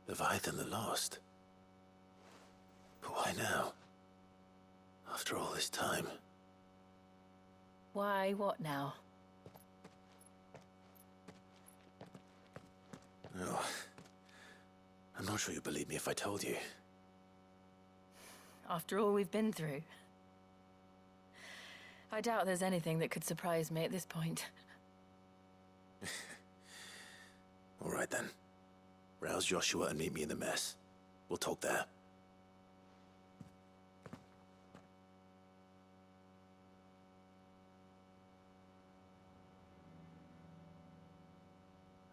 Leviathan the Lost. But why now? After all this time. Why, what now? Oh, I'm not sure you'd believe me if I told you. After all we've been through. I doubt there's anything that could surprise me at this point. All right then. Rouse Joshua and meet me in the mess. We'll talk there.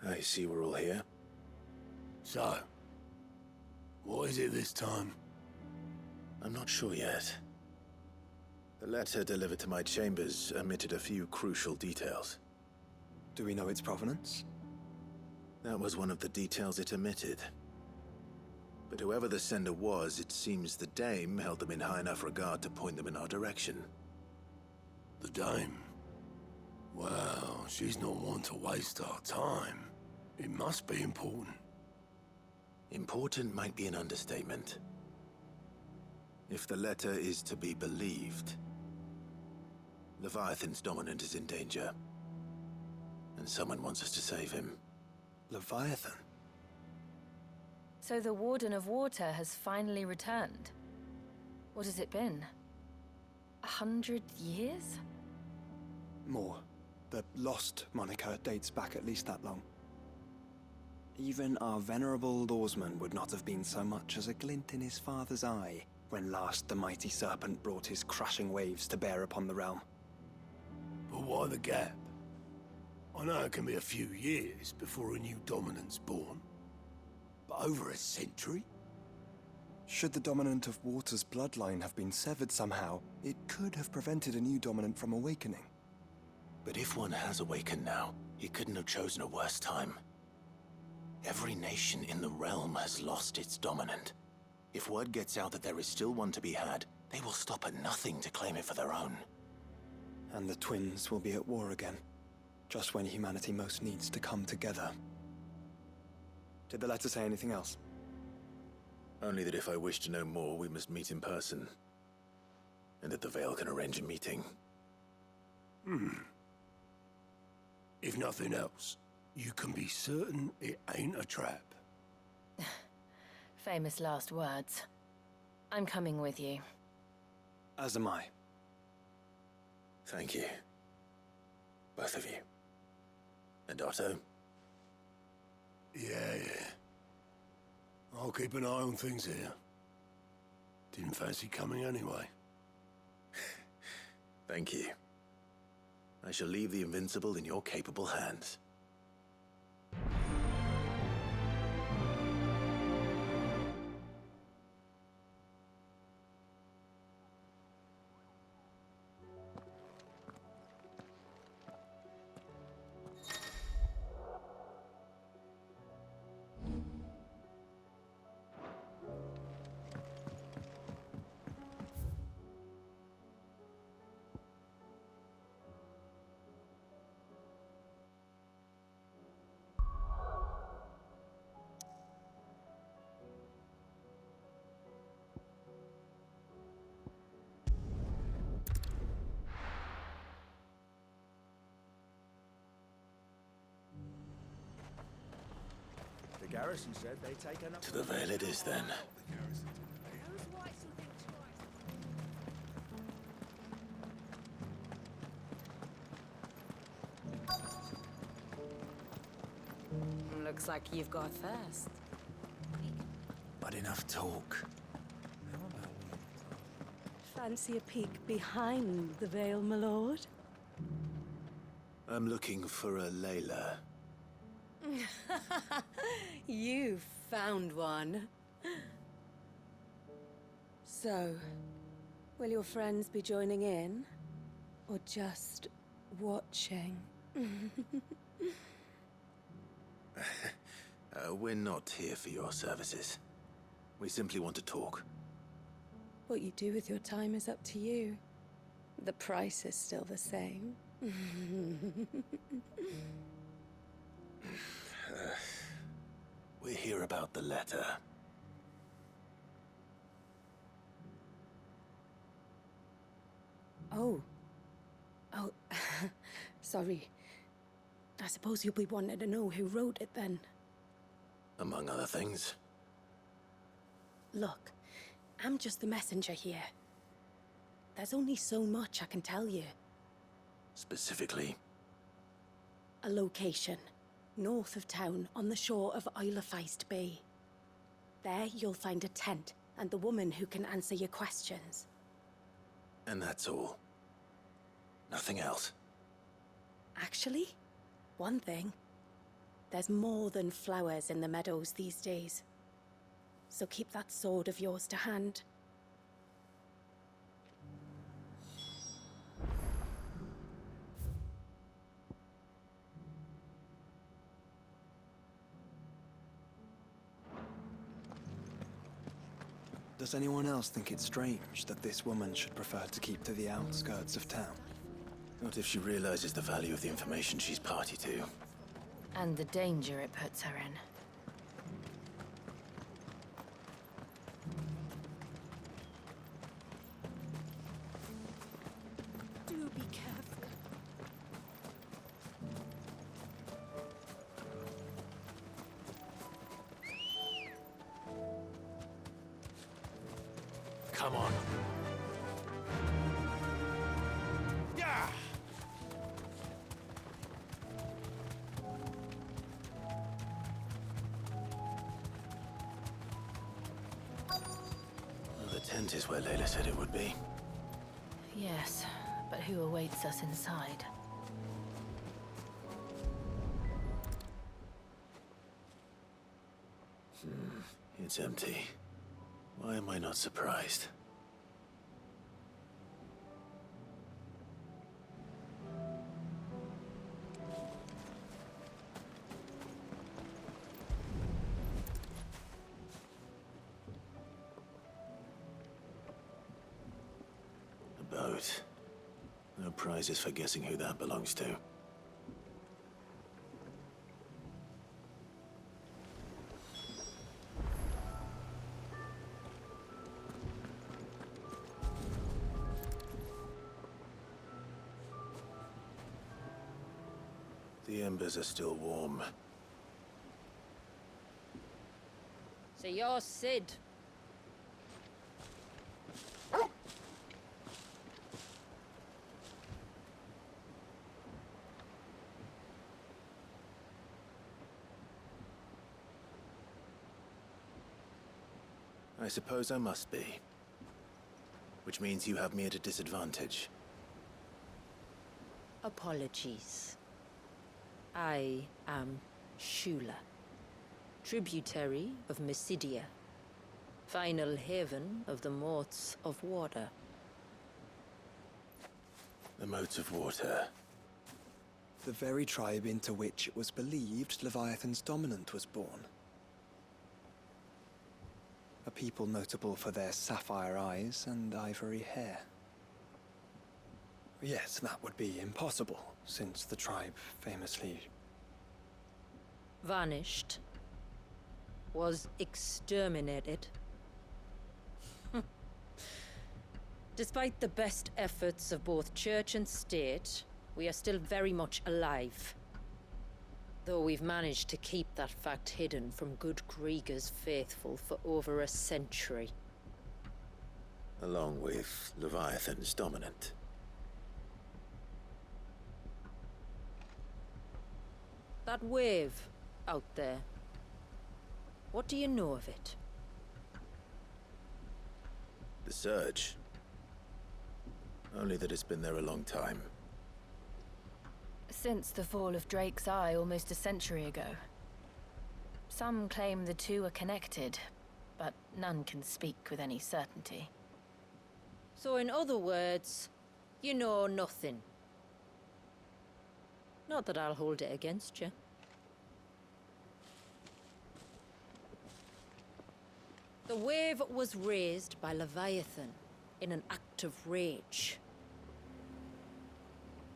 I see we're all here. So, what is it this time? I'm not sure yet. The letter delivered to my chambers omitted a few crucial details. Do we know its provenance? That was one of the details it omitted. But whoever the sender was, it seems the Dame held them in high enough regard to point them in our direction. The Dame? Well, she's not one to waste our time. It must be important. Important might be an understatement. If the letter is to be believed, Leviathan's dominant is in danger. And someone wants us to save him. Leviathan? So the Warden of Water has finally returned. What has it been? 100 years? More. The Lost moniker dates back at least that long. Even our venerable lawsman would not have been so much as a glint in his father's eye when last the mighty serpent brought his crushing waves to bear upon the realm. But why the gap? I know it can be a few years before a new dominant's born. But over a century? Should the dominant of Water's bloodline have been severed somehow, it could have prevented a new dominant from awakening. But if one has awakened now, he couldn't have chosen a worse time. Every nation in the realm has lost its dominant. If word gets out that there is still one to be had, they will stop at nothing to claim it for their own. And the twins will be at war again, just when humanity most needs to come together. Did the letter say anything else? Only that if I wish to know more, we must meet in person. And that the Veil can arrange a meeting. If nothing else, you can be certain it ain't a trap. Famous last words. I'm coming with you. As am I. Thank you. Both of you. And Otto? Yeah. I'll keep an eye on things here. Didn't fancy coming anyway. Thank you. I shall leave the Invincible in your capable hands. The garrison said they'd taken up... To the Veil it is, then. Looks like you've got first. But enough talk. Fancy a peek behind the veil, my lord? I'm looking for a Layla. You found one. So, will your friends be joining in? Or just watching? We're not here for your services. We simply want to talk. What you do with your time is up to you. The price is still the same. We're here about the letter. Oh. Oh, sorry. I suppose you'll be wanting to know who wrote it then. Among other things. Look, I'm just the messenger here. There's only so much I can tell you. Specifically. A location, north of town, on the shore of Isle of Feist Bay. There you'll find a tent, and the woman who can answer your questions. And that's all. Nothing else. Actually, one thing. There's more than flowers in the meadows these days. So keep that sword of yours to hand. Does anyone else think it's strange that this woman should prefer to keep to the outskirts of town? Not if she realizes the value of the information she's party to. And the danger it puts her in. Do be careful. Come on. Yeah! The tent is where Layla said it would be. Yes, but who awaits us inside? It's empty. Why am I not surprised? A boat. No prizes for guessing who that belongs to. The embers are still warm. So you're Sid. I suppose I must be. Which means you have me at a disadvantage. Apologies. I am Shula, tributary of Mysidia, final haven of the Moats of Water. The moats of water. The very tribe into which it was believed Leviathan's dominant was born. A people notable for their sapphire eyes and ivory hair. Yes, that would be impossible, since the tribe famously... Vanished. Was exterminated. Despite the best efforts of both church and state, we are still very much alive. Though we've managed to keep that fact hidden from good Krieger's faithful for over a century. Along with Leviathan's dominant. That wave out there. What do you know of it? The surge. Only that it's been there a long time. Since the fall of Drake's Eye almost a century ago. Some claim the two are connected, but none can speak with any certainty. So in other words, you know nothing. Not that I'll hold it against you. The wave was raised by Leviathan in an act of rage.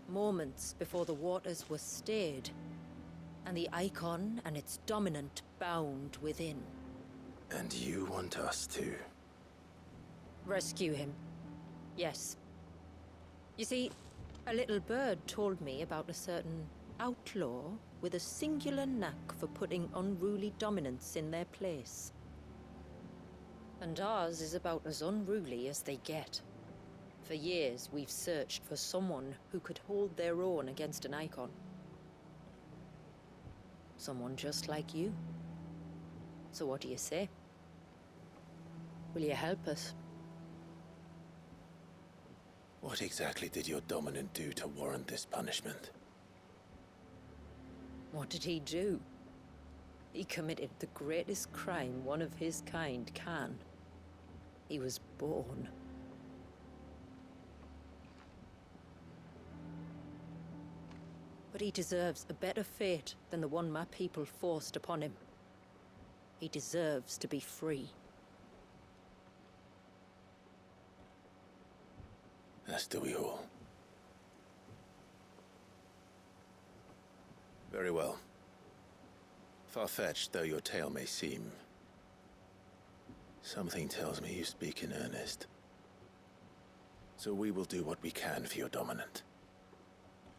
Moments before the waters were stayed, and the icon and its dominant bound within. And you want us to? Rescue him. Yes. You see, a little bird told me about a certain outlaw with a singular knack for putting unruly dominants in their place. And ours is about as unruly as they get. For years, we've searched for someone who could hold their own against an icon. Someone just like you. So what do you say? Will you help us? What exactly did your dominant do to warrant this punishment? What did he do? He committed the greatest crime one of his kind can. He was born. But he deserves a better fate than the one my people forced upon him. He deserves to be free. As do we all. Very well. Far-fetched though your tale may seem, something tells me you speak in earnest. So we will do what we can for your dominant.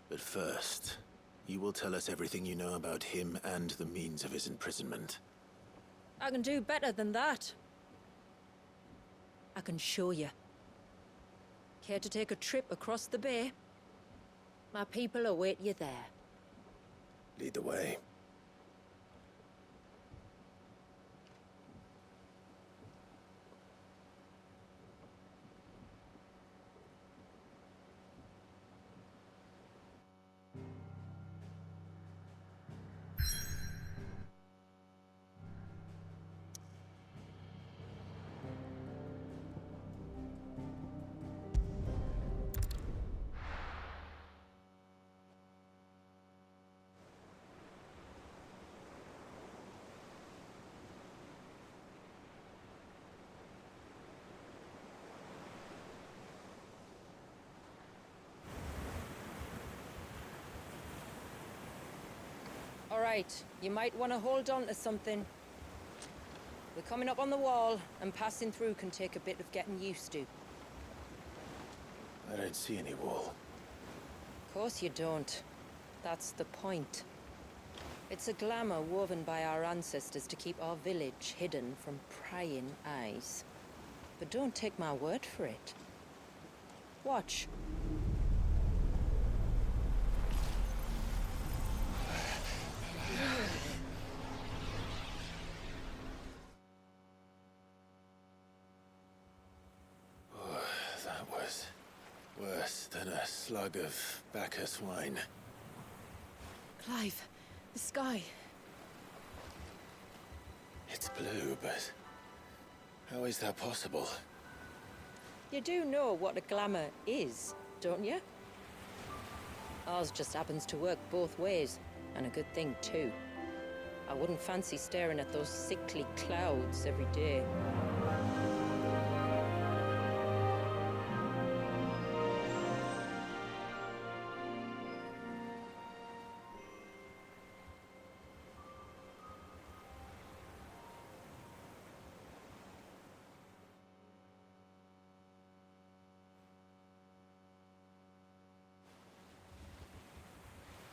But first, you will tell us everything you know about him and the means of his imprisonment. I can do better than that. I can show you. Care to take a trip across the bay? My people await you there. Lead the way. All right, you might want to hold on to something. We're coming up on the wall, and passing through can take a bit of getting used to. I don't see any wall. Of course you don't. That's the point. It's a glamour woven by our ancestors to keep our village hidden from prying eyes. But don't take my word for it. Watch. That was worse than a slug of Bacchus wine. Clive, the sky. It's blue, but how is that possible? You do know what a glamour is, don't you? Ours just happens to work both ways, and a good thing too. I wouldn't fancy staring at those sickly clouds every day.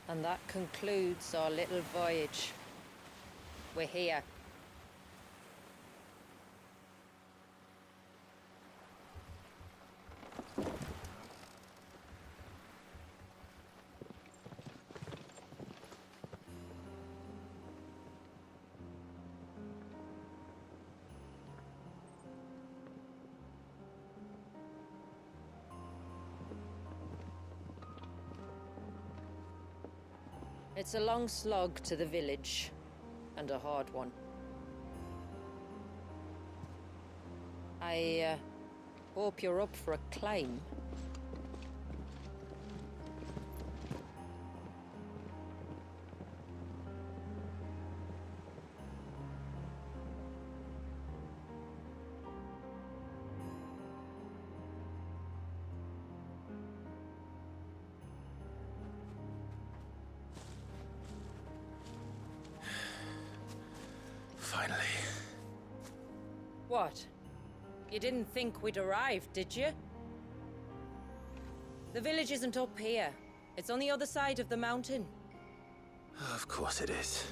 And that concludes our little voyage. We're here. It's a long slog to the village, and a hard one. I hope you're up for a climb. Finally. What? You didn't think we'd arrived, did you? The village isn't up here. It's on the other side of the mountain. Of course it is.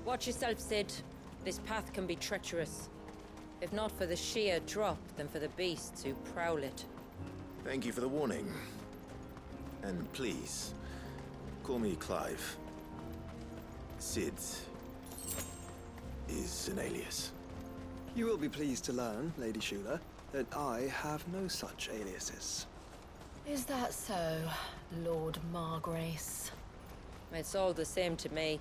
Watch yourself, Sid. This path can be treacherous. If not for the sheer drop, then for the beasts who prowl it. Thank you for the warning. And please, call me Clive. Sid is an alias. You will be pleased to learn, Lady Shula, that I have no such aliases. Is that so, Lord Margrace? It's all the same to me.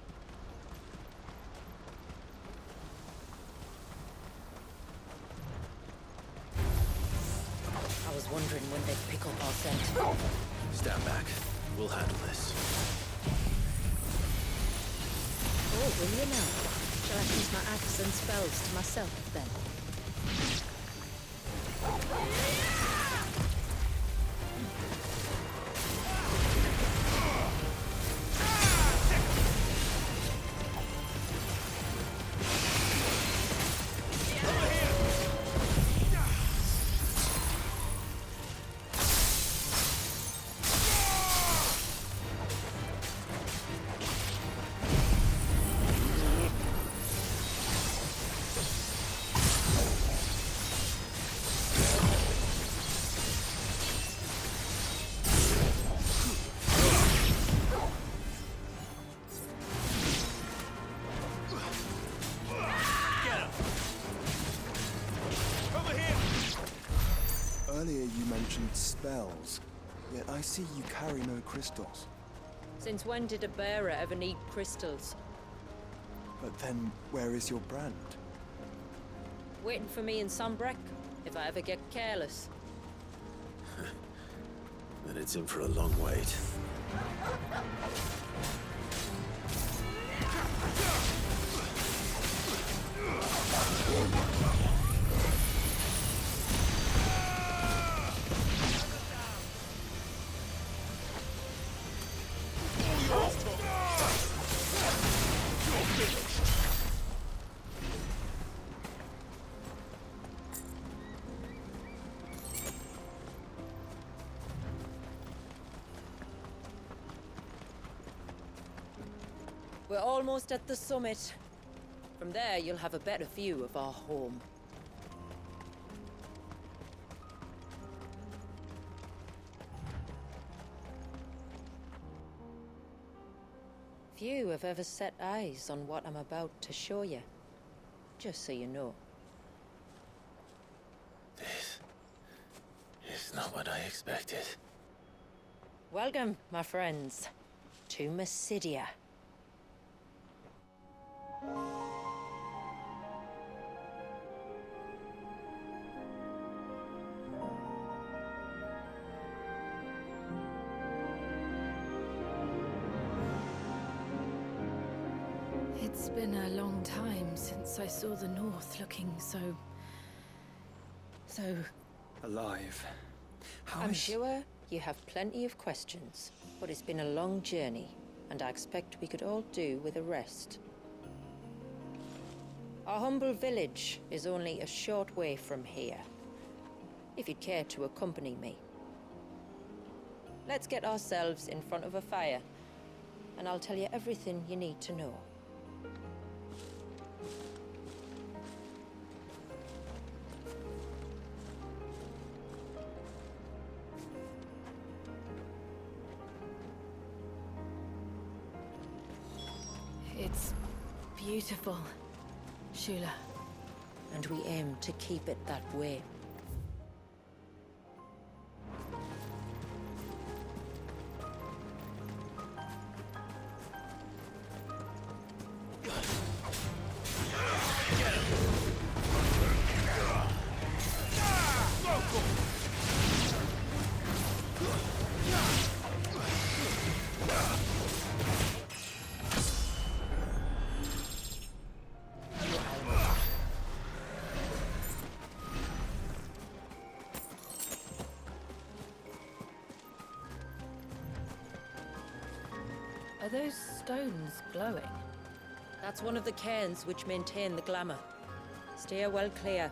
I was wondering when they'd pick up our scent. Stand back. We'll handle this. Oh, will you now? Shall I use my axe and spells to myself, then? Earlier you mentioned spells, yet I see you carry no crystals. Since when did a bearer ever need crystals? But then, where is your brand? Waiting for me in Sombrek, if I ever get careless. Then it's in for a long wait. We're almost at the summit. From there, you'll have a better view of our home. Few have ever set eyes on what I'm about to show you. Just so you know. This is not what I expected. Welcome, my friends, to Mysidia. It's been a long time since I saw the North looking so... Alive. I'm sure you have plenty of questions, but it's been a long journey, and I expect we could all do with a rest. Our humble village is only a short way from here, if you'd care to accompany me. Let's get ourselves in front of a fire, and I'll tell you everything you need to know. It's beautiful, Shula. And we aim to keep it that way. Are those stones glowing? That's one of the cairns which maintain the glamour. Steer well clear.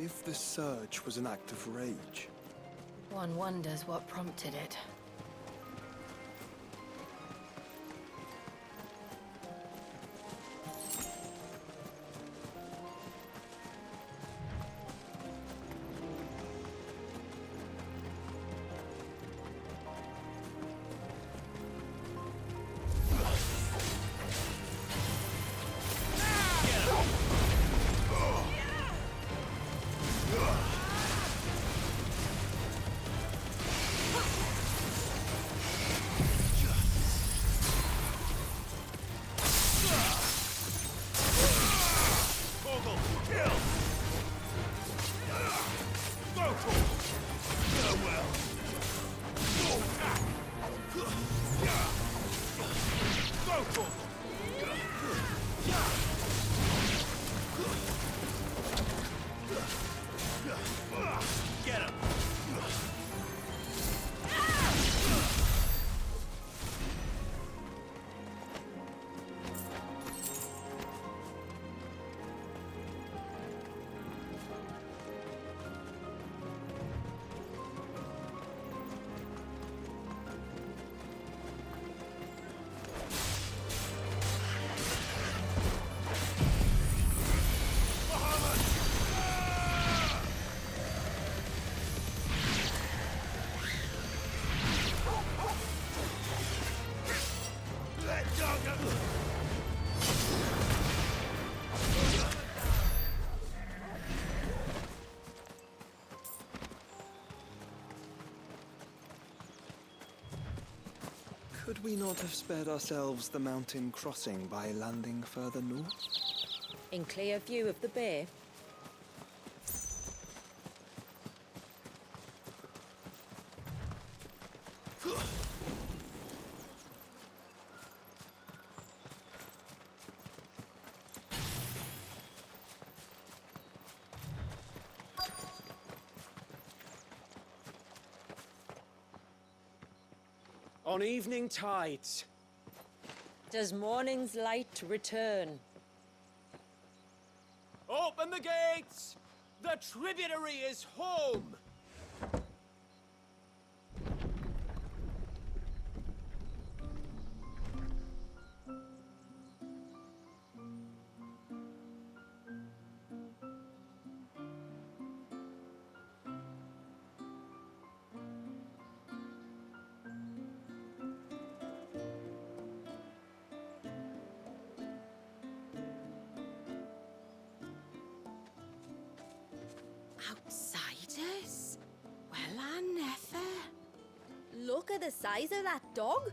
If the surge was an act of rage, One wonders what prompted it. could we not have spared ourselves the mountain crossing by landing further north? In clear view of the bay. On evening tides. Does morning's light return? Open the gates! The tributary is home! Outsiders? Well, I never. Look at the size of that dog.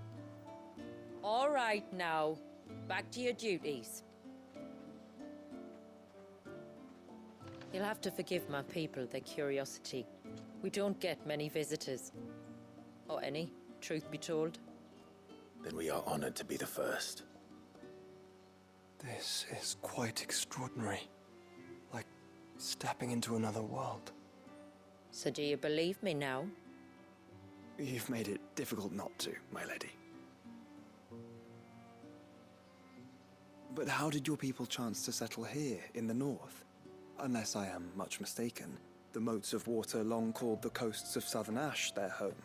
All right now, back to your duties. You'll have to forgive my people their curiosity. We don't get many visitors. Or any, truth be told. Then we are honored to be the first. This is quite extraordinary. Like stepping into another world. So do you believe me now? You've made it difficult not to, my lady. But how did your people chance to settle here, in the north? Unless I am much mistaken, the moats of water long called the coasts of southern Ash their home.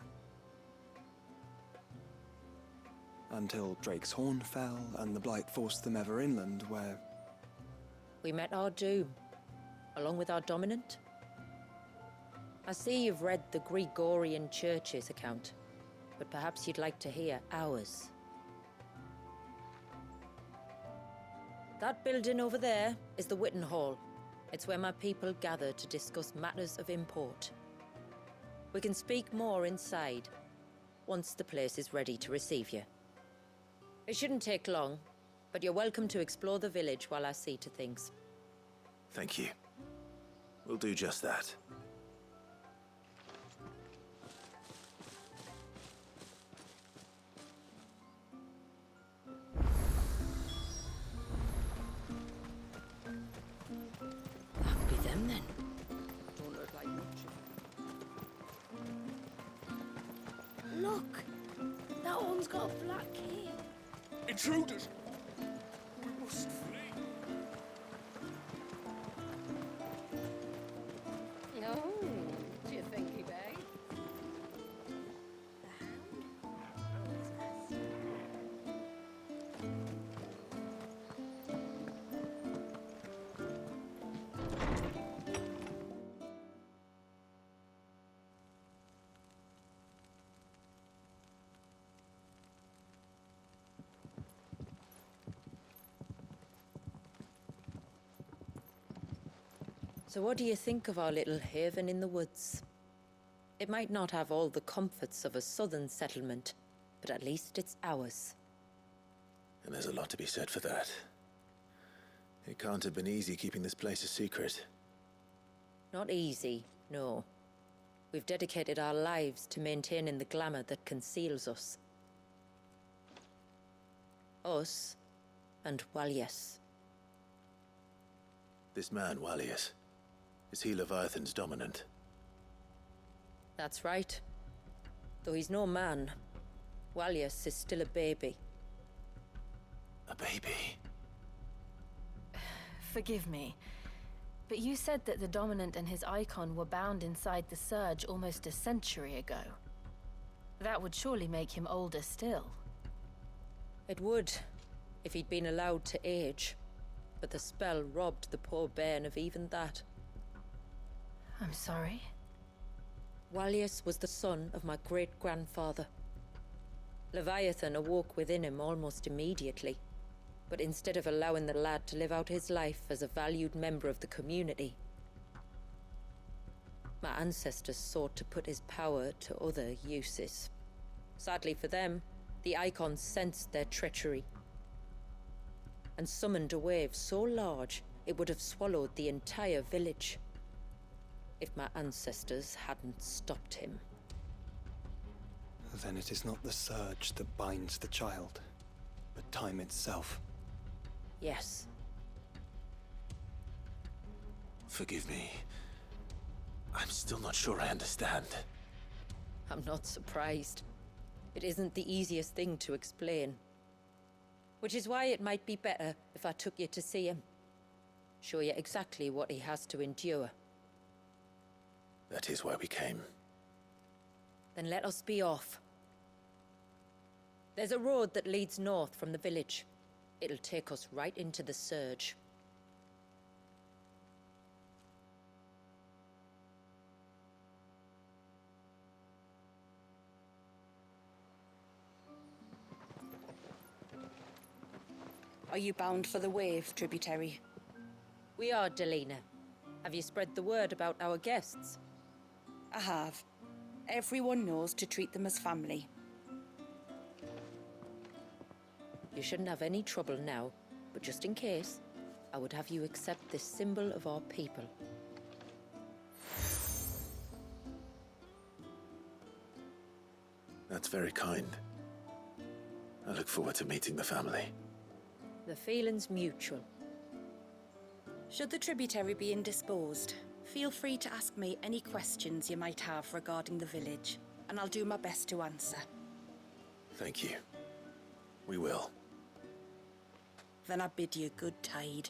Until Drake's Horn fell, and the Blight forced them ever inland, where... We met our doom, along with our dominant. I see you've read the Gregorian Church's account, but perhaps you'd like to hear ours. That building over there is the Witten Hall. It's where my people gather to discuss matters of import. We can speak more inside. once the place is ready to receive you. It shouldn't take long, but you're welcome to explore the village while I see to things. Thank you. We'll do just that. That'll be them then. Don't look like much. Look! That one's got a black cape. Intruders! We must flee. No, do you think he may? So what do you think of our little haven in the woods? It might not have all the comforts of a southern settlement, but at least it's ours. And there's a lot to be said for that. It can't have been easy keeping this place a secret. Not easy, no. We've dedicated our lives to maintaining the glamour that conceals us. Us, and Walyas. This man, Walyas, is he Leviathan's dominant? That's right. Though he's no man, Walyas is still a baby. A baby? Forgive me, but you said that the Dominant and his icon were bound inside the Surge almost a century ago. That would surely make him older still. It would, if he'd been allowed to age. But the spell robbed the poor bairn of even that. I'm sorry. Walyas was the son of my great-grandfather. Leviathan awoke within him almost immediately, but instead of allowing the lad to live out his life as a valued member of the community, my ancestors sought to put his power to other uses. Sadly for them, the icons sensed their treachery and summoned a wave so large it would have swallowed the entire village if my ancestors hadn't stopped him. Then it is not the surge that binds the child, but time itself. Yes. Forgive me. I'm still not sure I understand. I'm not surprised. It isn't the easiest thing to explain. Which is why it might be better if I took you to see him. Show you exactly what he has to endure. That is why we came. Then let us be off. There's a road that leads north from the village. It'll take us right into the Surge. Are you bound for the Wave, tributary? We are, Delina. Have you spread the word about our guests? I have. Everyone knows to treat them as family. You shouldn't have any trouble now, but just in case, I would have you accept this symbol of our people. That's very kind. I look forward to meeting the family. The feeling's mutual. Should the tributary be indisposed, feel free to ask me any questions you might have regarding the village, and I'll do my best to answer. Thank you. We will. Then I bid you good tide.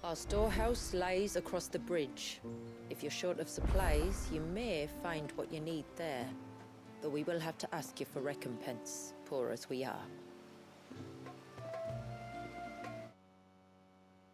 Our storehouse lies across the bridge. If you're short of supplies, you may find what you need there. Though we will have to ask you for recompense, poor as we are.